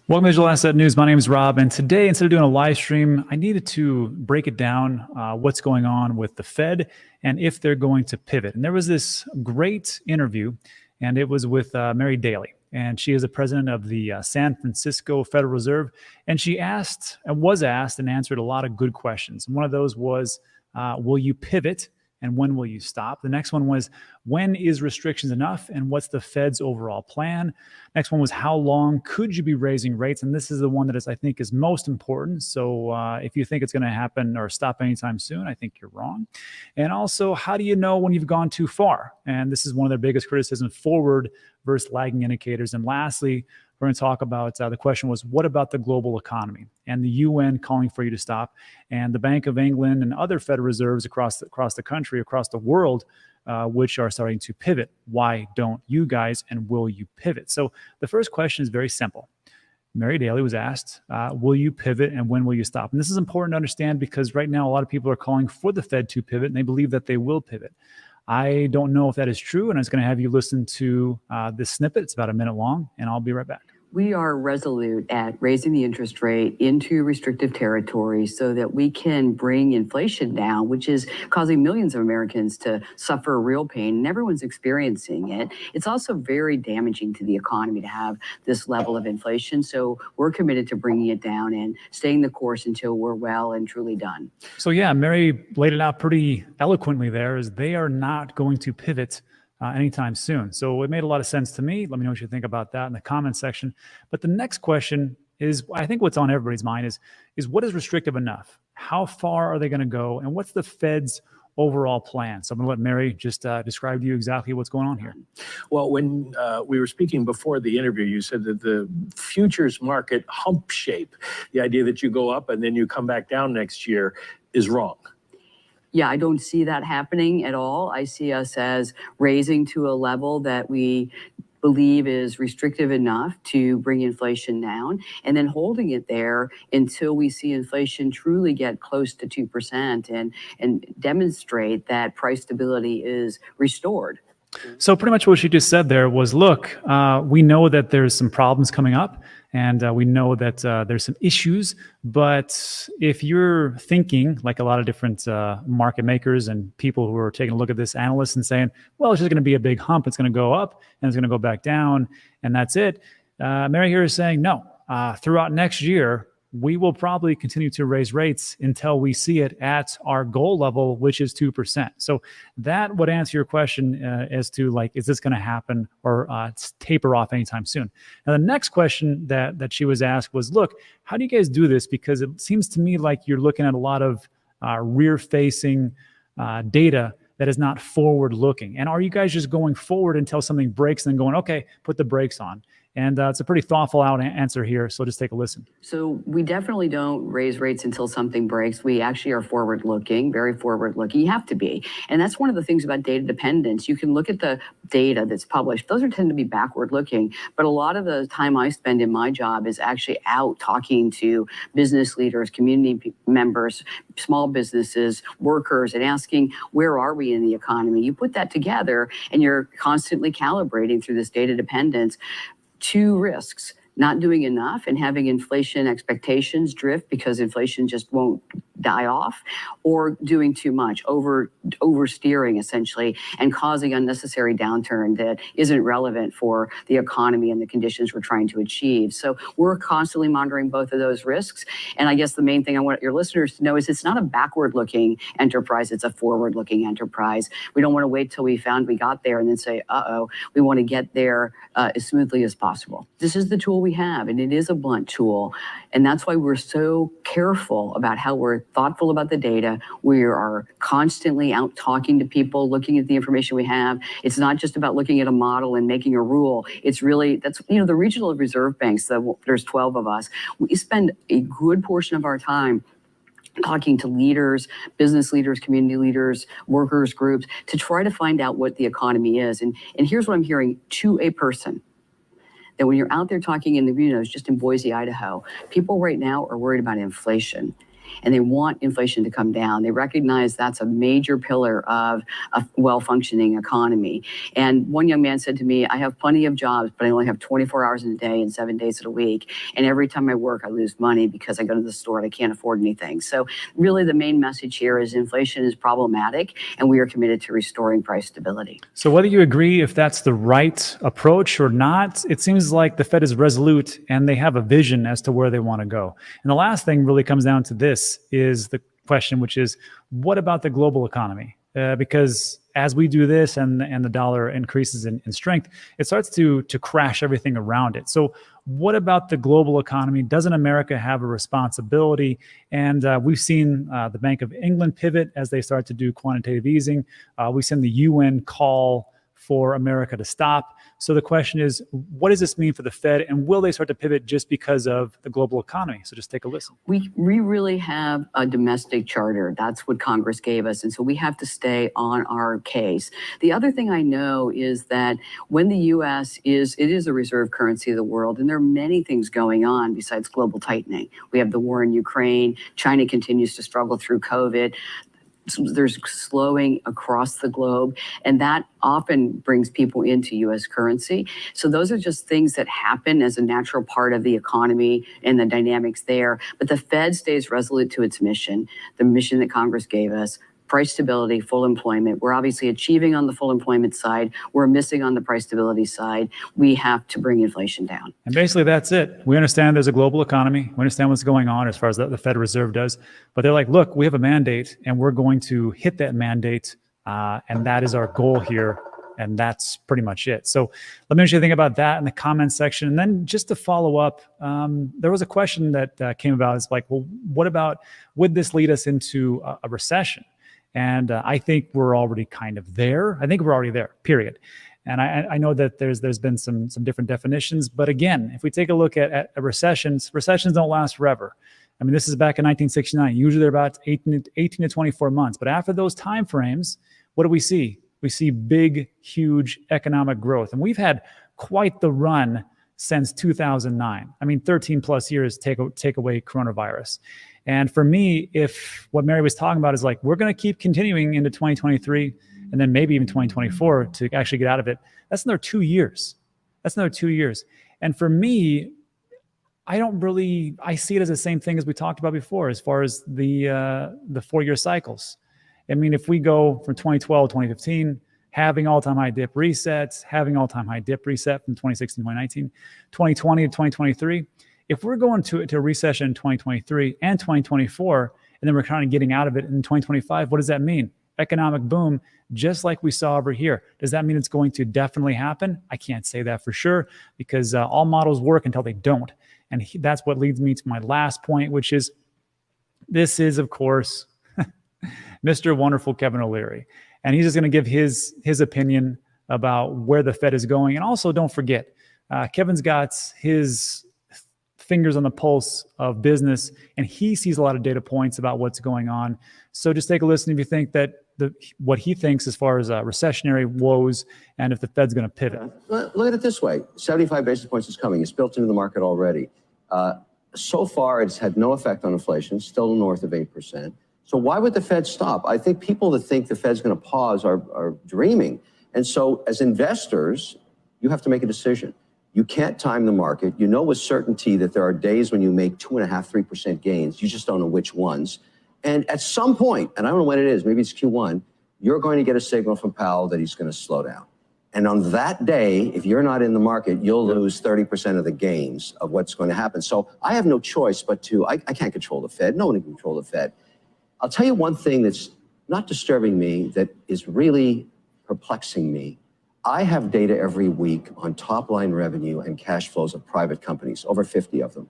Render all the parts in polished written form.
Welcome to Digital Asset News. My name is Rob, and today, instead of doing a live stream, I needed to break it down what's going on with the Fed and if they're going to pivot. And there was this great interview, and it was with Mary Daly, and she is the president of the San Francisco Federal Reserve, and she was asked and answered a lot of good questions. And one of those was, will you pivot? And when will you stop? The next one was, when is restrictions enough? And what's the Fed's overall plan? Next one was, how long could you be raising rates? And this is the one that I think is most important. So if you think it's going to happen or stop anytime soon, I think you're wrong. And also, how do you know when you've gone too far? And this is one of their biggest criticisms, forward versus lagging indicators. And lastly, we're going to talk about the question was, what about the global economy and the UN calling for you to stop, and the Bank of England and other Federal Reserves across the country, across the world, which are starting to pivot. Why don't you guys, and will you pivot? So the first question is very simple. Mary Daly was asked, will you pivot and when will you stop? And this is important to understand because right now a lot of people are calling for the Fed to pivot, and they believe that they will pivot. I don't know if that is true, and I'm just going to have you listen to this snippet. It's about a minute long, and I'll be right back. We are resolute at raising the interest rate into restrictive territory so that we can bring inflation down, which is causing millions of Americans to suffer real pain, and everyone's experiencing it. It's also very damaging to the economy to have this level of inflation. So we're committed to bringing it down and staying the course until we're well and truly done. So yeah, Mary laid it out pretty eloquently there, is they are not going to pivot anytime soon. So it made a lot of sense to me. Let me know what you think about that in the comment section. But the next question is, I think what's on everybody's mind is what is restrictive enough? How far are they going to go? And what's the Fed's overall plan? So I'm going to let Mary just describe to you exactly what's going on here. Well, when we were speaking before the interview, you said that the futures market hump shape, the idea that you go up and then you come back down next year, is wrong. Yeah, I don't see that happening at all. I see us as raising to a level that we believe is restrictive enough to bring inflation down, and then holding it there until we see inflation truly get close to 2% and demonstrate that price stability is restored. So pretty much what she just said there was, look, we know that there's some problems coming up, and we know that there's some issues, but if you're thinking like a lot of different market makers and people who are taking a look at this, analysts, and saying, well, it's just going to be a big hump, it's going to go up and it's going to go back down, and that's it. Mary here is saying, no, throughout next year, we will probably continue to raise rates until we see it at our goal level, which is 2%. So that would answer your question as to, like, is this going to happen or taper off anytime soon? Now, the next question that she was asked was, look, how do you guys do this? Because it seems to me like you're looking at a lot of rear-facing data that is not forward-looking. And are you guys just going forward until something breaks and then going, okay, put the brakes on? And it's a pretty thoughtful answer here, so just take a listen. So we definitely don't raise rates until something breaks. We actually are forward-looking, very forward-looking. You have to be. And that's one of the things about data dependence. You can look at the data that's published. Those tend to be backward-looking. But a lot of the time I spend in my job is actually out talking to business leaders, community members, small businesses, workers, and asking, where are we in the economy? You put that together, and you're constantly calibrating through this data dependence. Two risks: not doing enough and having inflation expectations drift because inflation just won't die off, or doing too much, oversteering essentially, and causing unnecessary downturn that isn't relevant for the economy and the conditions we're trying to achieve. So we're constantly monitoring both of those risks. And I guess the main thing I want your listeners to know is it's not a backward-looking enterprise, it's a forward-looking enterprise. We don't want to wait till we got there and then say, uh-oh. We want to get there as smoothly as possible. This is the tool we have, and it is a blunt tool. And that's why we're so careful about how we're thoughtful about the data. We are constantly out talking to people, looking at the information we have. It's not just about looking at a model and making a rule. It's really, the regional reserve banks, there's 12 of us. We spend a good portion of our time talking to leaders, business leaders, community leaders, workers groups, to try to find out what the economy is. And here's what I'm hearing to a person. That when you're out there talking in the just in Boise, Idaho, people right now are worried about inflation. and they want inflation to come down. They recognize that's a major pillar of a well-functioning economy. And one young man said to me, I have plenty of jobs, but I only have 24 hours in a day and 7 days in a week. And every time I work, I lose money because I go to the store and I can't afford anything. So really the main message here is inflation is problematic, and we are committed to restoring price stability. So whether you agree if that's the right approach or not, it seems like the Fed is resolute and they have a vision as to where they want to go. And the last thing really comes down to this is the question, which is, what about the global economy? Because as we do this and the dollar increases in strength, it starts to crash everything around it. So what about the global economy? Doesn't America have a responsibility? And we've seen the Bank of England pivot as they start to do quantitative easing. We've seen the UN call for America to stop. So the question is, what does this mean for the Fed, and will they start to pivot just because of the global economy? So just take a listen. We really have a domestic charter. That's what Congress gave us. And so we have to stay on our case. The other thing I know is that when the U.S. it is a reserve currency of the world, and there are many things going on besides global tightening. We have the war in Ukraine. China continues to struggle through COVID. There's slowing across the globe, and that often brings people into U.S. currency. So those are just things that happen as a natural part of the economy and the dynamics there. But the Fed stays resolute to its mission, the mission that Congress gave us: price stability, full employment. We're obviously achieving on the full employment side. We're missing on the price stability side. We have to bring inflation down. And basically that's it. We understand there's a global economy. We understand what's going on as far as the Federal Reserve does. But they're like, look, we have a mandate and we're going to hit that mandate. And that is our goal here. And that's pretty much it. So let me know what you think about that in the comments section. And then just to follow up, there was a question that came about. It's like, well, what about, would this lead us into a recession? And I think we're already kind of there. I think we're already there, period. And I know that there's been some different definitions. But again, if we take a look at recessions don't last forever. I mean, this is back in 1969. Usually they're about 18 to 24 months. But after those time frames, what do we see? We see big, huge economic growth. And we've had quite the run since 2009. I mean, 13 plus years take away coronavirus. And for me, if what Mary was talking about is like, we're going to keep continuing into 2023 and then maybe even 2024 to actually get out of it, that's another 2 years. That's another 2 years. And for me, I see it as the same thing as we talked about before, as far as the 4-year cycles. I mean, if we go from 2012 to 2015, having all-time high dip resets, having all-time high dip reset from 2016 to 2019, 2020 to 2023, if we're going to a recession in 2023 and 2024, and then we're kind of getting out of it in 2025, what does that mean? Economic boom, just like we saw over here. Does that mean it's going to definitely happen? I can't say that for sure, because all models work until they don't. And that's what leads me to my last point, which is, this is, of course, Mr. Wonderful Kevin O'Leary. And he's just going to give his opinion about where the Fed is going. And also, don't forget, Kevin's got his fingers on the pulse of business, and he sees a lot of data points about what's going on. So just take a listen if you think that what he thinks as far as recessionary woes and if the Fed's going to pivot. Look at it this way. 75 basis points is coming. It's built into the market already. So far, it's had no effect on inflation, still north of 8%. So why would the Fed stop? I think people that think the Fed's going to pause are dreaming. And so as investors, you have to make a decision. You can't time the market. You know with certainty that there are days when you make 2.5%, 3% gains. You just don't know which ones. And at some point, and I don't know when it is, maybe it's Q1, you're going to get a signal from Powell that he's going to slow down. And on that day, if you're not in the market, you'll lose 30% of the gains of what's going to happen. So I have no choice but I can't control the Fed. No one can control the Fed. I'll tell you one thing that's not disturbing me, that is really perplexing me. I have data every week on top line revenue and cash flows of private companies, over 50 of them.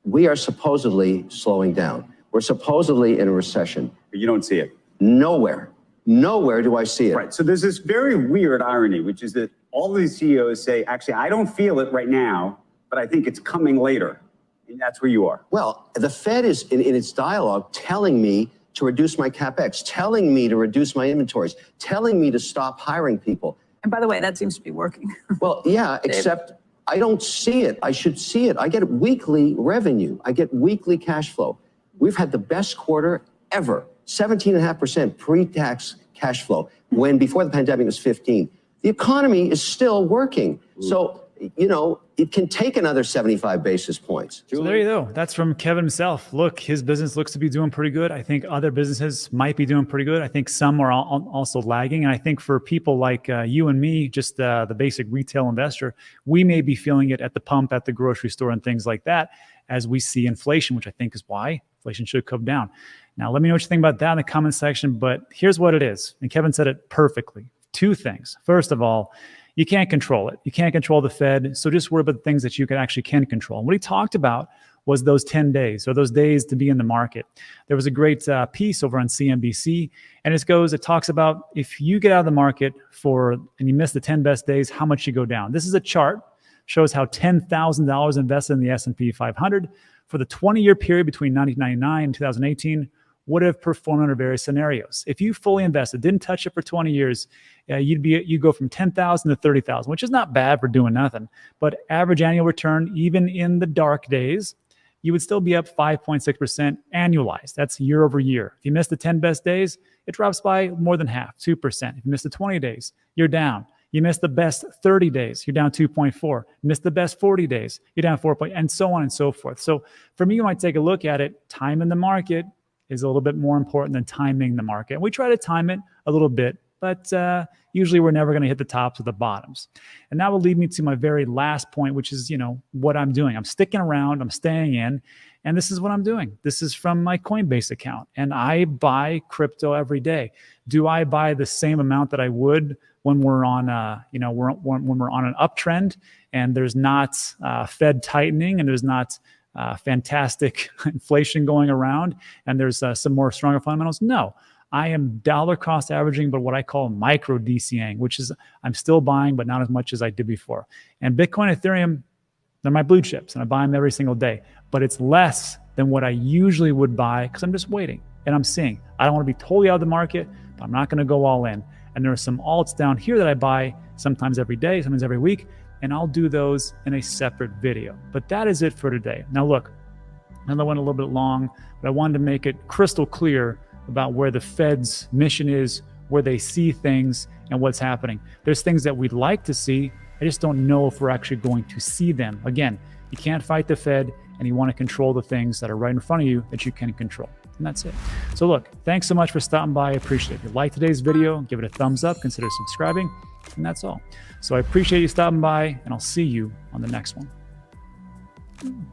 We are supposedly slowing down. We're supposedly in a recession. But you don't see it. Nowhere do I see it. Right. So there's this very weird irony, which is that all these CEOs say, actually, I don't feel it right now, but I think it's coming later. And that's where you are. Well, the Fed is in its dialogue telling me to reduce my CapEx, telling me to reduce my inventories, telling me to stop hiring people. And by the way, that seems to be working. Well, yeah, except I don't see it. I should see it. I get weekly revenue. I get weekly cash flow. We've had the best quarter ever, 17.5% pre-tax cash flow, when before the pandemic it was 15. The economy is still working. So, you know, it can take another 75 basis points. So there you go. That's from Kevin himself. Look, his business looks to be doing pretty good. I think other businesses might be doing pretty good. I think some are also lagging. And I think for people like you and me, just the basic retail investor, we may be feeling it at the pump, at the grocery store and things like that as we see inflation, which I think is why inflation should come down. Now, let me know what you think about that in the comment section. But here's what it is. And Kevin said it perfectly. Two things. First of all, you can't control it. You can't control the Fed. So just worry about the things that you can control. And what he talked about was those 10 days or those days to be in the market. There was a great piece over on CNBC, and it talks about if you get out of the market and you miss the 10 best days, how much you go down. This is a chart, shows how $10,000 invested in the S&P 500 for the 20-year period between 1999 and 2018 would have performed under various scenarios. If you fully invested, didn't touch it for 20 years, you go from 10,000 to 30,000, which is not bad for doing nothing. But average annual return, even in the dark days, you would still be up 5.6% annualized. That's year over year. If you miss the 10 best days, it drops by more than half, 2%. If you miss the 20 days, you're down. You miss the best 30 days, you're down 2.4. Miss the best 40 days, you're down 4. And so on and so forth. So for me, you might take a look at it. Time in the market is a little bit more important than timing the market. And we try to time it a little bit, but usually we're never going to hit the tops or the bottoms. And that will lead me to my very last point, which is, what I'm doing. I'm sticking around, I'm staying in, and this is what I'm doing. This is from my Coinbase account, and I buy crypto every day. Do I buy the same amount that I would when we're on, when we're on an uptrend and there's not Fed tightening and there's not fantastic inflation going around and there's some more stronger fundamentals? No, I am dollar cost averaging, but what I call micro DCAing, which is I'm still buying, but not as much as I did before. And Bitcoin, Ethereum, they're my blue chips and I buy them every single day, but it's less than what I usually would buy because I'm just waiting and I'm seeing. I don't want to be totally out of the market, but I'm not going to go all in. And there are some alts down here that I buy sometimes every day, sometimes every week, and I'll do those in a separate video. But that is it for today. Now look, I know I went a little bit long, but I wanted to make it crystal clear about where the Fed's mission is, where they see things and what's happening. There's things that we'd like to see. I just don't know if we're actually going to see them. Again, you can't fight the Fed and you want to control the things that are right in front of you that you can control. And that's it. So look, thanks so much for stopping by. I appreciate it. If you like today's video, give it a thumbs up, consider subscribing, and that's all. So I appreciate you stopping by, and I'll see you on the next one.